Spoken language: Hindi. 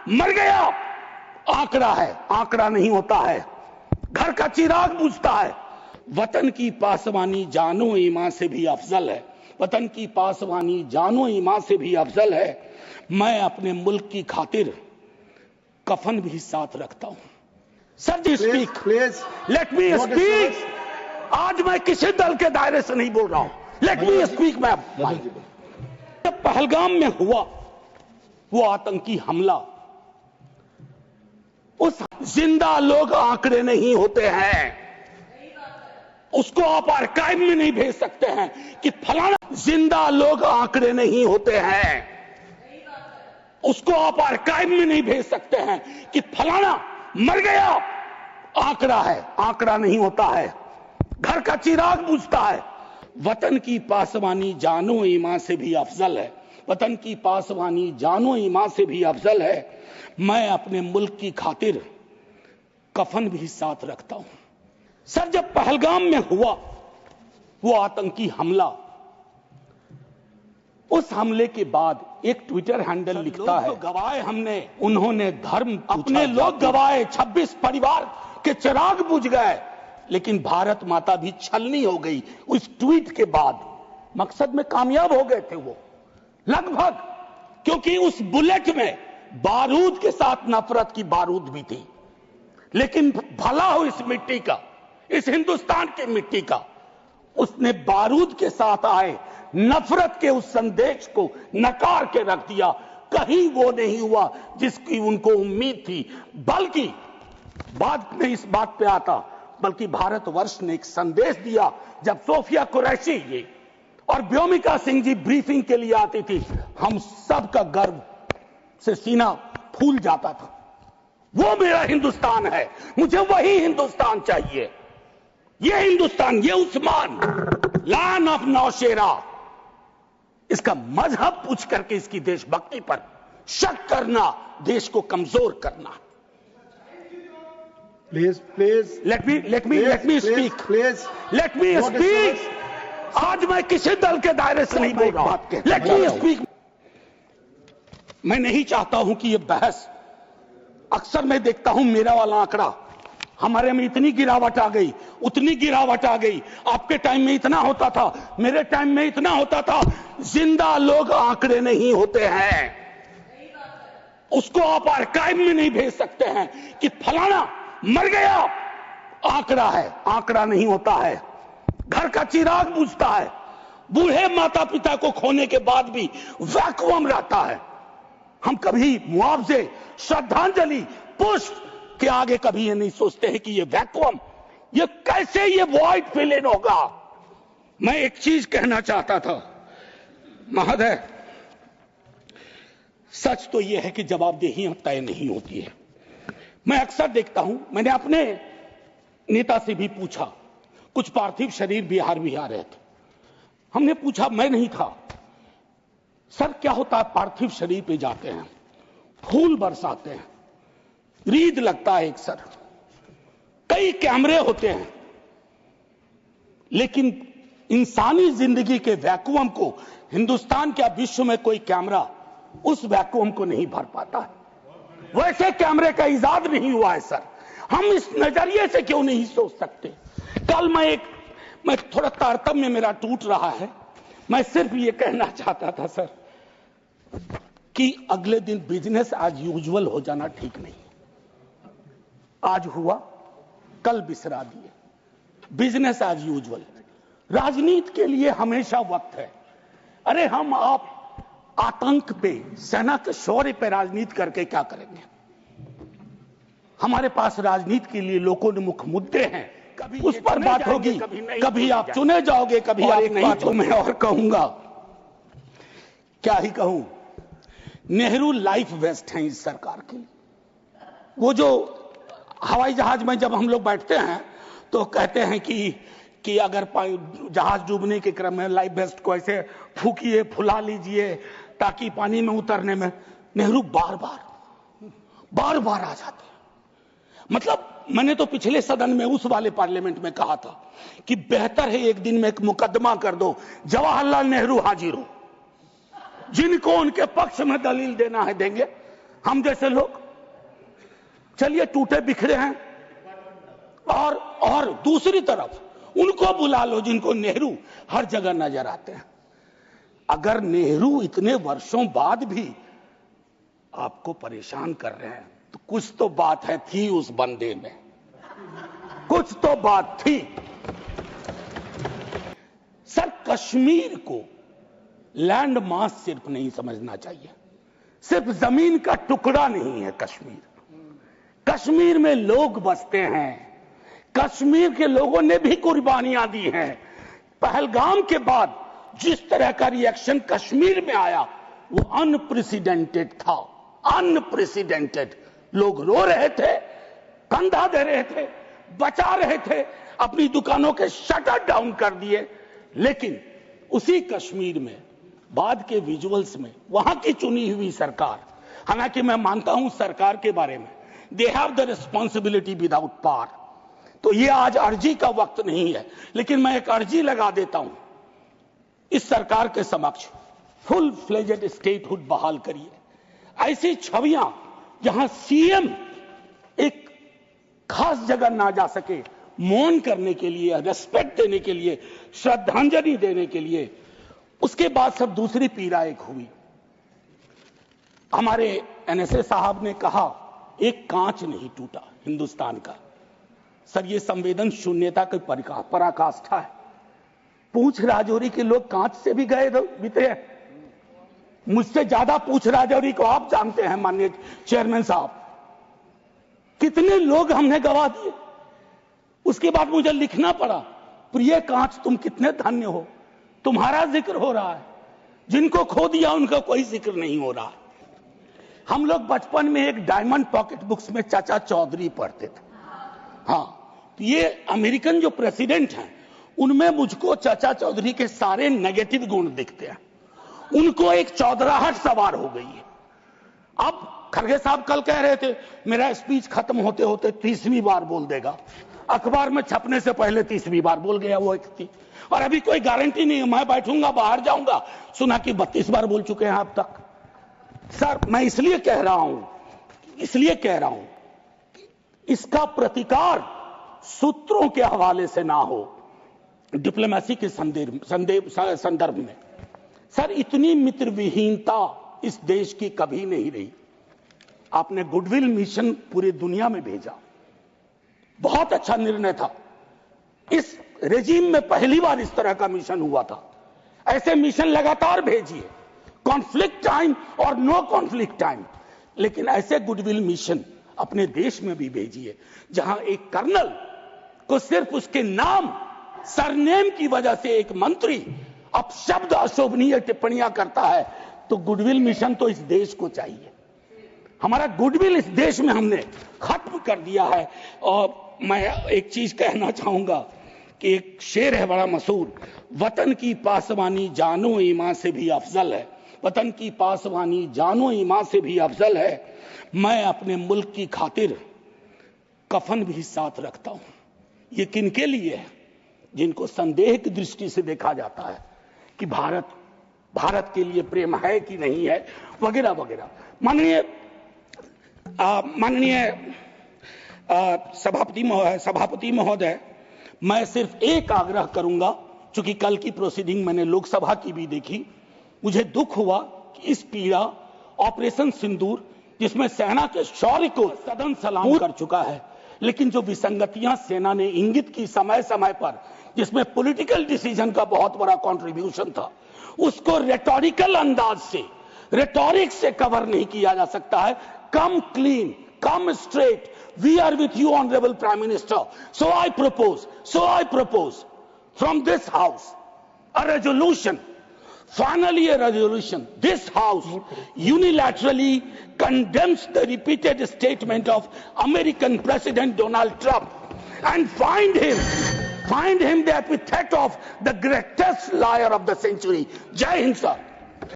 मर गया आंकड़ा है, आंकड़ा नहीं होता है। घर का चिराग बुझता है। वतन की पासवानी जानो ईमान से भी अफजल है। वतन की पासवानी जानो ईमान से भी अफजल है। मैं अपने मुल्क की खातिर कफन भी साथ रखता हूं। सर जी स्पीक, लेट मी स्पीक। आज मैं किसी दल के दायरे से नहीं बोल रहा हूं। Let me speak. मैं पहलगाम में हुआ वो आतंकी हमला, उस जिंदा लोग आंकड़े नहीं होते हैं। उसको आप आर्काइव में नहीं भेज सकते हैं कि फलाना, जिंदा लोग आंकड़े नहीं होते हैं। उसको आप आर्काइव में नहीं भेज सकते हैं कि फलाना मर गया आंकड़ा है, आंकड़ा नहीं होता है। घर का चिराग बुझता है। वतन की पासवानी जानो ईमान से भी अफजल है। वतन की पासवानी जानो ईमान से भी अफजल है। मैं अपने मुल्क की खातिर कफन भी साथ रखता हूं। सर जब पहलगाम में हुआ वो आतंकी हमला, उस हमले के बाद एक ट्विटर हैंडल लिखता है, गवाए हमने, उन्होंने धर्म, अपने लोग गवाए, 26 परिवार के चिराग बुझ गए, लेकिन भारत माता भी छलनी हो गई। उस ट्वीट के बाद मकसद में कामयाब हो गए थे वो लगभग, क्योंकि उस बुलेट में बारूद के साथ नफरत की बारूद भी थी। लेकिन भला हो इस मिट्टी का, इस हिंदुस्तान की मिट्टी का, उसने बारूद के साथ आए नफरत के उस संदेश को नकार के रख दिया। कहीं वो नहीं हुआ जिसकी उनको उम्मीद थी। बल्कि बाद में इस बात पे आता, बल्कि भारतवर्ष ने एक संदेश दिया। जब सोफिया कुरैशी ये और व्योमिका सिंह जी ब्रीफिंग के लिए आती थी, हम सब का गर्व से सीना फूल जाता था। वो मेरा हिंदुस्तान है, मुझे वही हिंदुस्तान चाहिए। ये हिंदुस्तान, ये उस्मान, लैंड ऑफ नौशेरा, इसका मजहब पूछ करके इसकी देशभक्ति पर शक करना देश को कमजोर करना। Please please let me speak. आज मैं किसी दल के दायरे से नहीं बोल रहा हूं। Let me speak. मैं नहीं चाहता हूं कि यह बहस, अक्सर मैं देखता हूं मेरा वाला आंकड़ा, हमारे में इतनी गिरावट आ गई, उतनी गिरावट आ गई, आपके टाइम में इतना होता था, मेरे टाइम में इतना होता था। जिंदा लोग आंकड़े नहीं होते हैं। उसको आप आर्काइव में नहीं भेज सकते हैं कि फलाना मर गया आंकड़ा है, आंकड़ा नहीं होता है। घर का चिराग बुझता है। बूढ़े माता पिता को खोने के बाद भी वैक्यूम रहता है। हम कभी मुआवजे, श्रद्धांजलि, पुष्प के आगे कभी ये नहीं सोचते हैं कि ये वैक्यूम, ये कैसे ये वॉइड फिल इन होगा। मैं एक चीज कहना चाहता था महोदय, सच तो यह है कि जवाबदेही तय नहीं होती है। मैं अक्सर देखता हूं, मैंने अपने नेता से भी पूछा, कुछ पार्थिव शरीर बिहार भी आ रहे थे, हमने पूछा, मैं नहीं था, सर क्या होता है पार्थिव शरीर पे जाते हैं, फूल बरसाते हैं, रीद लगता है एक सर, कई कैमरे होते हैं, लेकिन इंसानी जिंदगी के वैक्यूम को हिंदुस्तान क्या विश्व में कोई कैमरा उस वैक्यूम को नहीं भर पाता है। वैसे कैमरे का इजाद नहीं हुआ है सर। हम इस नजरिए से क्यों नहीं सोच सकते। कल मैं थोड़ा तारतम्य मेरा टूट रहा है। मैं सिर्फ ये कहना चाहता था सर कि अगले दिन बिजनेस एज यूजुअल हो जाना ठीक नहीं। आज हुआ, कल बिसरा दिए, बिजनेस एज यूजुअल। राजनीति के लिए हमेशा वक्त है। अरे हम आप आतंक पे, सेना के शौर्य पे राजनीति करके क्या करेंगे। हमारे पास राजनीति के लिए लोगों ने मुख्य मुद्दे हैं, कभी उस पर बात होगी, कभी आप चुने जाओगे, कभी आप नहीं। तो मैं और कहूंगा, क्या ही कहूं, नेहरू लाइफ वेस्ट हैं इस सरकार के लिए। वो जो हवाई जहाज में जब हम लोग बैठते हैं तो कहते हैं कि अगर जहाज डूबने के क्रम में लाइफ वेस्ट को ऐसे फूकिए, फुला लीजिए ताकि पानी में उतरने में, नेहरू बार बार आ जाते हैं। मतलब मैंने तो पिछले सदन में उस वाले पार्लियामेंट में कहा था कि बेहतर है एक दिन में एक मुकदमा कर दो, जवाहरलाल नेहरू हाजिर हो, जिनको उनके पक्ष में दलील देना है देंगे, हम जैसे लोग चलिए टूटे बिखरे हैं, और दूसरी तरफ उनको बुला लो जिनको नेहरू हर जगह नजर आते हैं। अगर नेहरू इतने वर्षों बाद भी आपको परेशान कर रहे हैं तो कुछ तो बात है थी उस बंदे में, कुछ तो बात थी। सर, कश्मीर को लैंड मास सिर्फ नहीं समझना चाहिए, सिर्फ जमीन का टुकड़ा नहीं है कश्मीर। कश्मीर में लोग बसते हैं, कश्मीर के लोगों ने भी कुर्बानियां दी हैं। पहलगाम के बाद जिस तरह का रिएक्शन कश्मीर में आया वो अनप्रेसिडेंटेड था, अनप्रेसिडेंटेड। लोग रो रहे थे, कंधा दे रहे थे, बचा रहे थे, अपनी दुकानों के शटर डाउन कर दिए। लेकिन उसी कश्मीर में बाद के विजुअल्स में वहां की चुनी हुई सरकार, हालांकि मैं मानता हूं सरकार के बारे में, they have the responsibility without power, तो ये आज अर्जी का वक्त नहीं है, लेकिन मैं एक अर्जी लगा देता हूं इस सरकार के समक्ष, फुल फ्लेजेड स्टेटहुड बहाल करिए। ऐसी छवियां जहां सीएम एक खास जगह ना जा सके, मौन करने के लिए, रेस्पेक्ट देने के लिए, श्रद्धांजलि देने के लिए, उसके बाद सब दूसरी पीड़ा एक हुई। हमारे एनएसए साहब ने कहा एक कांच नहीं टूटा हिंदुस्तान का। सर, ये संवेदन शून्यता की पराकाष्ठा है। पूंछ राजौरी के लोग कांच से भी गए बीते हैं। मुझसे ज्यादा पूंछ राजौरी को आप जानते हैं माननीय चेयरमैन साहब, कितने लोग हमने गवा दिए। उसके बाद मुझे लिखना पड़ा, प्रिय कांच तुम कितने धन्य हो, तुम्हारा जिक्र हो रहा है, जिनको खो दिया उनका कोई जिक्र नहीं हो रहा। हम लोग बचपन में एक डायमंड पॉकेट बुक्स में चाचा चौधरी पढ़ते थे। हाँ, तो ये अमेरिकन जो प्रेसिडेंट हैं उनमें मुझको चाचा चौधरी के सारे नेगेटिव गुण दिखते हैं। उनको एक चौधराहट सवार हो गई है। अब खड़गे साहब कल कह रहे थे मेरा स्पीच खत्म होते होते 30वीं बार बोल देगा, अखबार में छपने से पहले 30वीं बार बोल गया वो व्यक्ति, और अभी कोई गारंटी नहीं है, मैं बैठूंगा बाहर जाऊंगा सुना कि 32 बार बोल चुके हैं अब तक। सर, मैं इसलिए कह रहा हूं इसका प्रतिकार सूत्रों के हवाले से ना हो, डिप्लोमेसी के संदर्भ में। सर, इतनी मित्र विहीनता इस देश की कभी नहीं रही। आपने गुडविल मिशन पूरी दुनिया में भेजा, बहुत अच्छा निर्णय था। इस रेजिम में पहली बार इस तरह का मिशन हुआ था। ऐसे मिशन लगातार भेजिए, कॉन्फ्लिक्ट टाइम और नो कॉन्फ्लिक्ट टाइम, लेकिन ऐसे गुडविल मिशन अपने देश में भी भेजिए जहां एक कर्नल को सिर्फ उसके नाम सरनेम की वजह से एक मंत्री अपशब्द अशोभनीय टिप्पणियां करता है, तो गुडविल मिशन तो इस देश को चाहिए। हमारा गुडविल इस देश में हमने खत्म कर दिया है। और मैं एक चीज कहना चाहूंगा कि एक शेर है बड़ा मशहूर, वतन की पासवानी जानो ईमान से भी अफजल है, वतन की पासवानी जानो ईमान से भी अफजल है। मैं अपने मुल्क की खातिर कफन भी साथ रखता हूं। ये किनके लिए है? जिनको संदेह की दृष्टि से देखा जाता है कि भारत के लिए प्रेम है कि नहीं है, वगैरह वगैरह। माननीय सभापति महोदय, मैं सिर्फ एक आग्रह करूंगा, चूंकि कल की प्रोसीडिंग मैंने लोकसभा की भी देखी, मुझे दुख हुआ कि इस पीड़ा ऑपरेशन सिंदूर, जिसमें सेना के शौर्य को सदन सलाम कर चुका है, लेकिन जो विसंगतियां सेना ने इंगित की समय समय पर, जिसमें पॉलिटिकल डिसीजन का बहुत बड़ा कंट्रीब्यूशन था, उसको रेटोरिकल अंदाज से, रेटोरिक से कवर नहीं किया जा सकता है। Come clean, come straight, we are with you honourable prime minister, so I propose from this house a resolution, finally a resolution. This House unilaterally condemns the repeated statement of American President Donald Trump and find him the epithet of the greatest liar of the century. Jai Hind, sir.